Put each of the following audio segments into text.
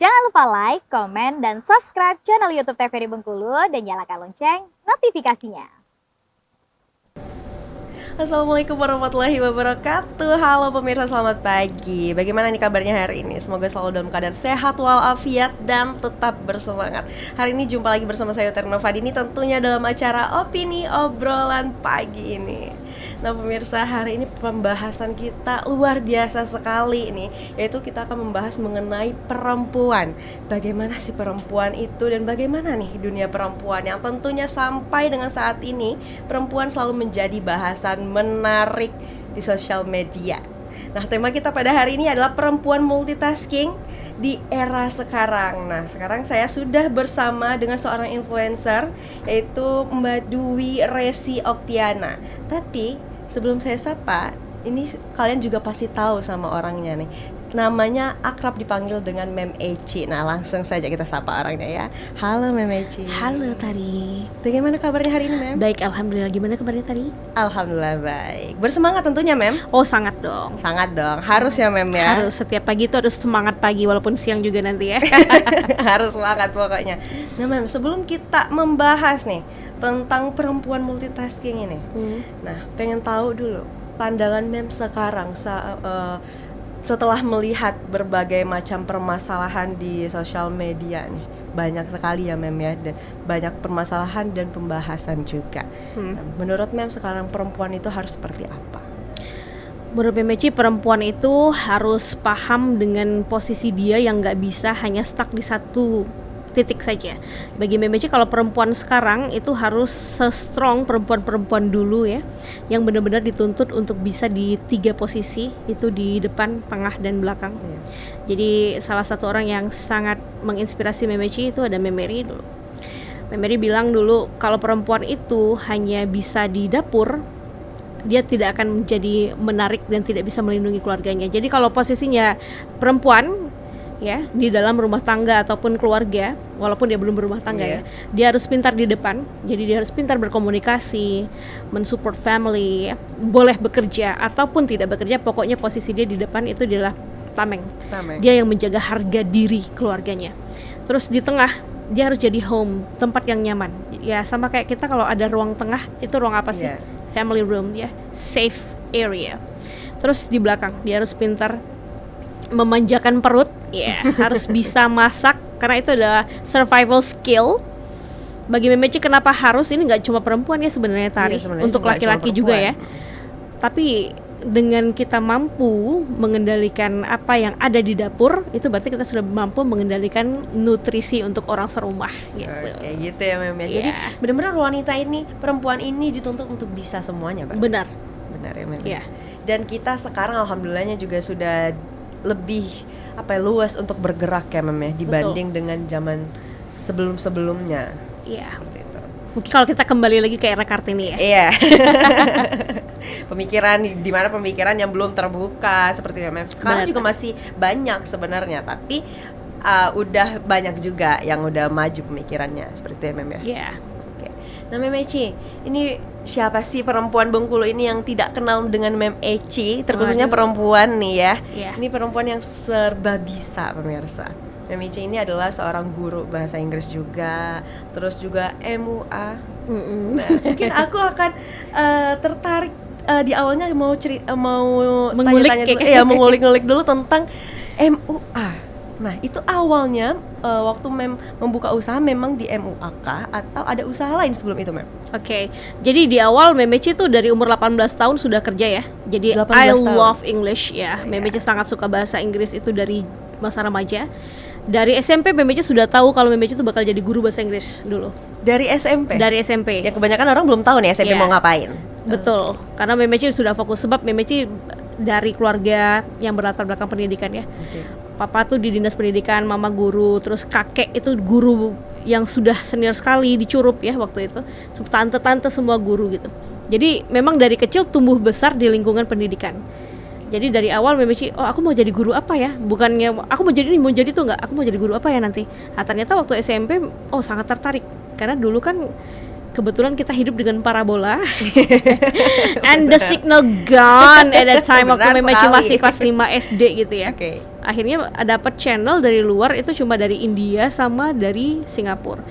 Jangan lupa like, komen, dan subscribe channel YouTube TVRI Bengkulu dan nyalakan lonceng notifikasinya. Assalamualaikum warahmatullahi wabarakatuh. Halo pemirsa, selamat pagi. Bagaimana nih kabarnya hari ini? Semoga selalu dalam keadaan sehat walafiat dan tetap bersemangat. Hari ini jumpa lagi bersama saya Terno Fadini, tentunya dalam acara Opini Obrolan Pagi ini. Nah pemirsa, hari ini pembahasan kita luar biasa sekali nih, yaitu kita akan membahas mengenai perempuan. Bagaimana sih perempuan itu dan bagaimana nih dunia perempuan yang tentunya sampai dengan saat ini perempuan selalu menjadi bahasan menarik di sosial media. Nah, tema kita pada hari ini adalah perempuan multitasking di era sekarang. Nah, sekarang saya sudah bersama dengan seorang influencer, yaitu Mbak Dwi Resi Oktiana. Tapi sebelum saya sapa, ini kalian juga pasti tahu sama orangnya nih. Namanya akrab dipanggil dengan Mem Eci. Nah, langsung saja kita sapa orangnya ya. Halo Mem Eci. Halo Tari. Bagaimana kabarnya hari ini, Mem? Baik, alhamdulillah. Gimana kabarnya Tari? Alhamdulillah baik. Bersemangat tentunya, Mem? Oh, sangat dong. Sangat dong. Harus ya, Mem ya. Harus, setiap pagi itu harus semangat pagi walaupun siang juga nanti ya. Harus semangat pokoknya. Nah, Mem, sebelum kita membahas nih tentang perempuan multitasking ini. Nah, pengen tahu dulu pandangan Mem sekarang setelah melihat berbagai macam permasalahan di sosial media nih. Banyak sekali ya Mem ya, banyak permasalahan dan pembahasan juga. Nah, menurut Mem sekarang perempuan itu harus seperti apa? Menurut Meci, perempuan itu harus paham dengan posisi dia yang gak bisa hanya stuck di satu titik saja. Bagi Meci, kalau perempuan sekarang itu harus se-strong perempuan-perempuan dulu ya, yang benar-benar dituntut untuk bisa di 3 posisi, itu di depan, tengah, dan belakang. Jadi salah satu orang yang sangat menginspirasi Meci itu ada Memeri dulu. Memeri bilang dulu kalau perempuan itu hanya bisa di dapur, dia tidak akan menjadi menarik dan tidak bisa melindungi keluarganya. Jadi kalau posisinya perempuan ya di dalam rumah tangga ataupun keluarga, walaupun dia belum berumah tangga ya, dia harus pintar di depan. Jadi dia harus pintar berkomunikasi, mensupport family ya. Boleh bekerja ataupun tidak bekerja, pokoknya posisi dia di depan itu adalah tameng. Dia yang menjaga harga diri keluarganya. Terus di tengah dia harus jadi home, tempat yang nyaman. Ya sama kayak kita kalau ada ruang tengah, itu ruang apa sih? Family room ya, safe area. Terus di belakang dia harus pintar memanjakan perut, harus bisa masak karena itu adalah survival skill. Bagi Memeci kenapa harus, ini nggak cuma perempuan ya sebenarnya Tari, untuk laki-laki juga ya. Tapi dengan kita mampu mengendalikan apa yang ada di dapur, itu berarti kita sudah mampu mengendalikan nutrisi untuk orang serumah gitu. Kayak gitu ya Mem. Jadi benar-benar wanita ini, perempuan ini dituntut untuk bisa semuanya, Pak. Benar ya Mem. Dan kita sekarang alhamdulillahnya juga sudah lebih luas untuk bergerak ya Mem ya, dibanding dengan zaman sebelum-sebelumnya. Seperti itu. Mungkin kalau kita kembali lagi ke era Kartini ya. Iya. Pemikiran yang belum terbuka seperti Mem. Sekarang juga masih banyak sebenarnya, tapi udah banyak juga yang udah maju pemikirannya seperti itu Mem ya. Nah Mem Eci, ini siapa sih perempuan Bengkulu ini yang tidak kenal dengan Mem Eci, terkhususnya perempuan nih ya. Ini perempuan yang serba bisa pemirsa. Mem Eci ini adalah seorang guru bahasa Inggris juga, terus juga MUA. Nah, mungkin aku akan tertarik di awalnya mau mengulik-ngulik dulu tentang MUA. Nah, itu awalnya waktu Mem membuka usaha memang di MUA kah atau ada usaha lain sebelum itu, Mem? Jadi di awal Mem Eci tuh dari umur 18 tahun sudah kerja ya. Jadi I love English ya. Mem Eci sangat suka bahasa Inggris itu dari masa remaja. Dari SMP Mem Eci sudah tahu kalau Mem Eci tuh bakal jadi guru bahasa Inggris dulu. Dari SMP? Dari SMP. Ya kebanyakan orang belum tahu nih SMP mau ngapain. Betul. Karena Mem Eci sudah fokus, sebab Mem Eci dari keluarga yang berlatar belakang pendidikan ya. Papa tuh di dinas pendidikan, mama guru, terus kakek itu guru yang sudah senior sekali di Curup ya waktu itu. Tante-tante semua guru gitu. Jadi memang dari kecil tumbuh besar di lingkungan pendidikan. Jadi dari awal Memeci, aku mau jadi guru apa ya? Bukannya aku mau jadi ini, mau jadi tuh enggak, aku mau jadi guru apa ya nanti. Nah ternyata waktu SMP, sangat tertarik. Karena dulu kan kebetulan kita hidup dengan parabola and the signal gone at that time waktu Benar Memechi sekali. masih kelas 5 SD gitu ya. Oke. Akhirnya dapat channel dari luar itu cuma dari India sama dari Singapura,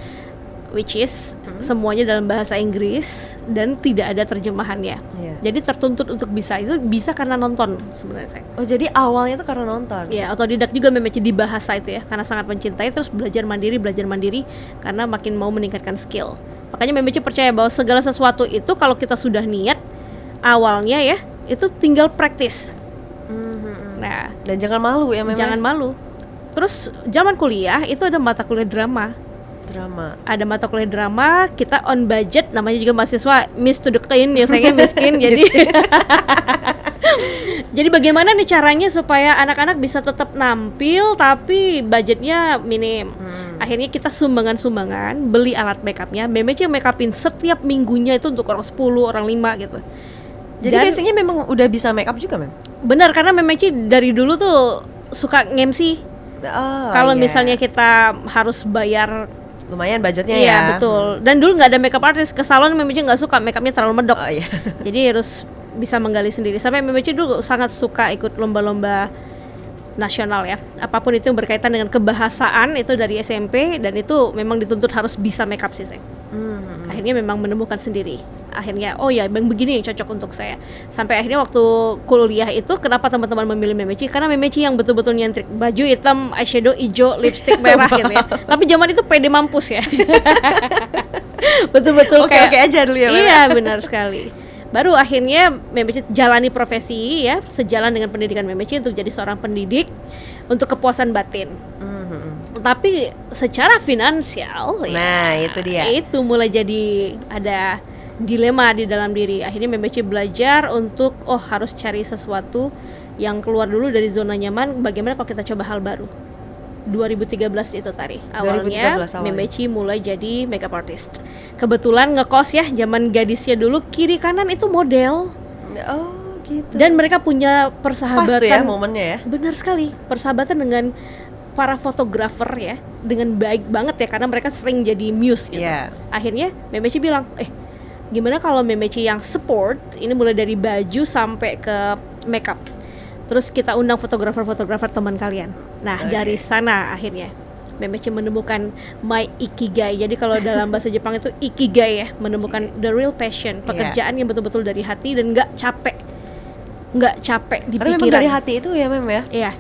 which is semuanya dalam bahasa Inggris dan tidak ada terjemahannya. Iya. Jadi tertuntut untuk bisa, itu bisa karena nonton sebenarnya saya. Oh, jadi awalnya tuh karena nonton. Ya, otodidak juga Memechi di bahasa itu ya, karena sangat mencintai, terus belajar mandiri karena makin mau meningkatkan skill. Makanya Memechi percaya bahwa segala sesuatu itu kalau kita sudah niat awalnya ya, itu tinggal praktis. Nah, Dan jangan malu ya memang. jangan malu. Terus zaman kuliah itu ada mata kuliah drama. Ada mata kuliah drama, kita on budget, namanya juga mahasiswa miss to the clean, biasanya miskin. Jadi bagaimana nih caranya supaya anak-anak bisa tetap nampil tapi budgetnya minim. Akhirnya kita sumbangan beli alat makeupnya. Memechi make upin setiap minggunya itu untuk orang 10, orang 5 gitu. Jadi Dan basicnya memang udah bisa make up juga, Mem? benar, karena Memechi dari dulu tuh suka nge-MC. Oh, Kalau iya. misalnya kita harus bayar, lumayan budgetnya iya ya. betul. Dan dulu nggak ada makeup artist, ke salon Memechi nggak suka, makeupnya terlalu medok. Oh iya. Jadi harus bisa menggali sendiri. Sampai Memechi dulu sangat suka ikut lomba-lomba nasional ya. Apapun itu yang berkaitan dengan kebahasaan itu dari SMP, dan itu memang dituntut harus bisa makeup sih saya. Akhirnya memang menemukan sendiri. Akhirnya oh ya, bang begini yang cocok untuk saya. Sampai akhirnya waktu kuliah itu kenapa teman-teman memilih Memechi? Karena Memechi yang betul-betul nyentrik, baju hitam, eyeshadow hijau, lipstick merah gitu ya. Tapi zaman itu pede mampus ya. Betul-betul Oke aja dulu ya, Mem. Iya, benar sekali. Baru akhirnya Memechi jalani profesi ya, sejalan dengan pendidikan Memechi untuk jadi seorang pendidik untuk kepuasan batin. Tapi secara finansial Nah, ya, itu dia. itu mulai jadi ada dilema di dalam diri. Akhirnya Memechi belajar untuk harus cari sesuatu yang keluar dulu dari zona nyaman. Bagaimana kalau kita coba hal baru? 2013 itu tadi. Awalnya 2013 awalnya. Memechi mulai jadi makeup artist. Kebetulan ngekos ya, zaman gadisnya dulu kiri kanan itu model. Oh, gitu. Dan mereka punya pas persahabatan. tuh ya momennya ya. Benar sekali, persahabatan dengan para fotografer ya, dengan baik banget ya, karena mereka sering jadi muse gitu. Iya. Akhirnya Memechi bilang, gimana kalau Memechi yang support, ini mulai dari baju sampai ke makeup. Terus kita undang fotografer-fotografer teman kalian. Nah, dari sana akhirnya Memechi menemukan my ikigai. Jadi kalau dalam bahasa Jepang itu ikigai ya, menemukan the real passion, pekerjaan yang betul-betul dari hati dan nggak capek di Karena memang pikiran. dari hati itu ya, Mem ya. Iya.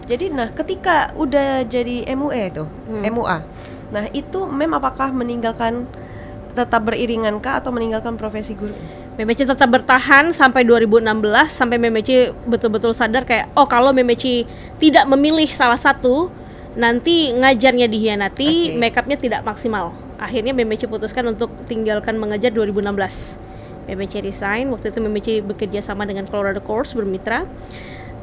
Jadi nah ketika udah jadi MUA itu, MUA. Nah, itu Mem apakah meninggalkan, tetap beriringan kah atau meninggalkan profesi guru? Memechi tetap bertahan sampai 2016, sampai Memechi betul-betul sadar kayak kalau Memechi tidak memilih salah satu, nanti ngajarnya dihianati, makeupnya tidak maksimal. Akhirnya Memechi putuskan untuk tinggalkan mengajar 2016. Memechi resign, waktu itu Memechi bekerja sama dengan Colorado Course, bermitra.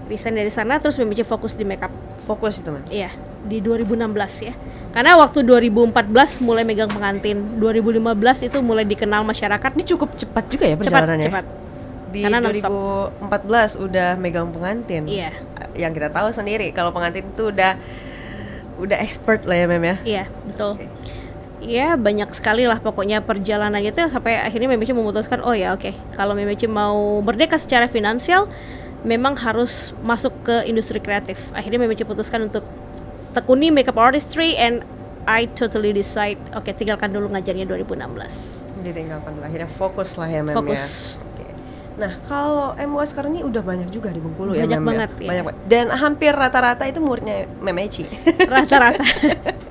Resign dari sana, terus Memechi fokus di makeup. Fokus itu, Mem. Iya, di 2016 ya. Karena waktu 2014 mulai megang pengantin, 2015 itu mulai dikenal masyarakat. Ini cukup cepat juga ya perjalanannya. Cepat. Di Karena non-stop. 2014 udah megang pengantin. Iya. Yang kita tahu sendiri kalau pengantin itu udah expert lah ya, Mem ya. Iya, betul. Iya, banyak sekali lah pokoknya perjalanannya itu sampai akhirnya Memechi memutuskan kalau Memechi mau merdeka secara finansial, memang harus masuk ke industri kreatif. Akhirnya Memechi putuskan untuk tekuni makeup artistry, and I totally decide tinggalkan dulu ngajarnya 2016. Ditinggalkan dulu, akhirnya fokus lah ya, Mem Fokus. ya. Oke. Nah, kalau MUA sekarang ini udah banyak juga di Bengkulu ya, Banyak Mem, banget, ya. Banyak banget. Dan hampir rata-rata itu muridnya Memechi. Rata-rata.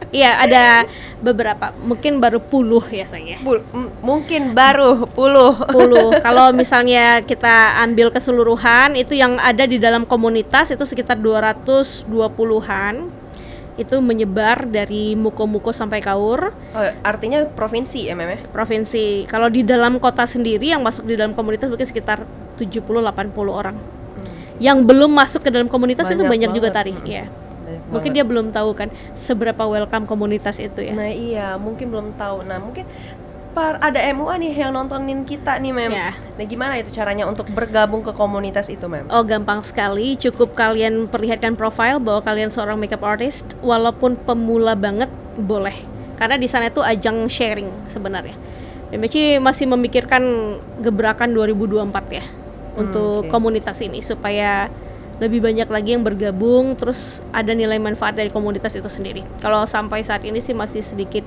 Iya, ada beberapa, mungkin baru puluh ya sayang. Mungkin baru 10. Kalau misalnya kita ambil keseluruhan, itu yang ada di dalam komunitas itu sekitar 220-an. Itu menyebar dari Muko-Muko sampai Kaur. Oh, artinya provinsi ya, Mem ya? Provinsi. Kalau di dalam kota sendiri yang masuk di dalam komunitas mungkin sekitar 70-80 orang. Yang belum masuk ke dalam komunitas itu banyak juga banget. Tari. Iya. Mungkin dia belum tahu kan seberapa welcome komunitas itu ya. Nah iya, mungkin belum tahu. Nah mungkin ada MUA nih yang nontonin kita nih, Mem. Ya. Nah gimana itu caranya untuk bergabung ke komunitas itu, Mem? Oh, gampang sekali. Cukup kalian perlihatkan profile bahwa kalian seorang makeup artist. Walaupun pemula banget, boleh. karena di sana itu ajang sharing sebenarnya. MMC masih memikirkan gebrakan 2024 ya untuk oke. komunitas ini supaya lebih banyak lagi yang bergabung, terus ada nilai manfaat dari komunitas itu sendiri. Kalau sampai saat ini sih masih sedikit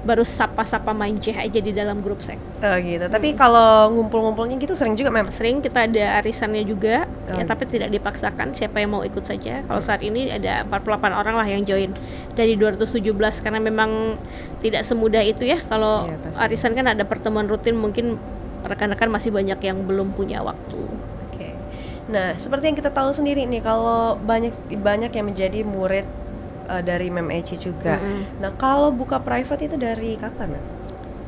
baru sapa-sapa manja aja di dalam grup sek. Oh gitu. Tapi kalau ngumpul-ngumpulnya gitu sering juga Mem? Sering kita ada arisannya juga, Oh. ya tapi tidak dipaksakan, siapa yang mau ikut saja. Kalau saat ini ada 48 orang lah yang join dari 217 karena memang tidak semudah itu ya. Kalau Iya, pasti. arisan kan ada pertemuan rutin, mungkin rekan-rekan masih banyak yang belum punya waktu. Oke. Nah, seperti yang kita tahu sendiri nih, kalau banyak yang menjadi murid dari Mem Eci juga. Nah, kalau buka private itu dari kapan, Mem?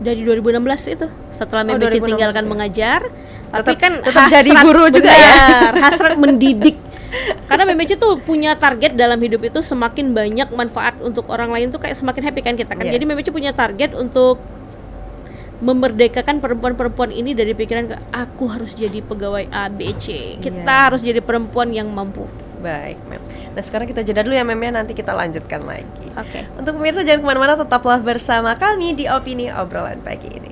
Dari 2016 itu setelah Oh, Memeci 2016 tinggalkan ya. mengajar, tapi kan tetap jadi guru juga benar, hasrat mendidik. Karena Memeci tuh punya target dalam hidup itu semakin banyak manfaat untuk orang lain tuh kayak semakin happy kan kita kan. Iya. Jadi Memeci punya target untuk memerdekakan perempuan-perempuan ini dari pikiran aku harus jadi pegawai A, B, C. Kita Iya. harus jadi perempuan yang mampu. Baik, Mem. Nah, sekarang kita jeda dulu ya, Mem, ya. Nanti kita lanjutkan lagi. Oke. Untuk pemirsa jangan kemana-mana, tetaplah bersama kami di Opini Obrolan Pagi ini.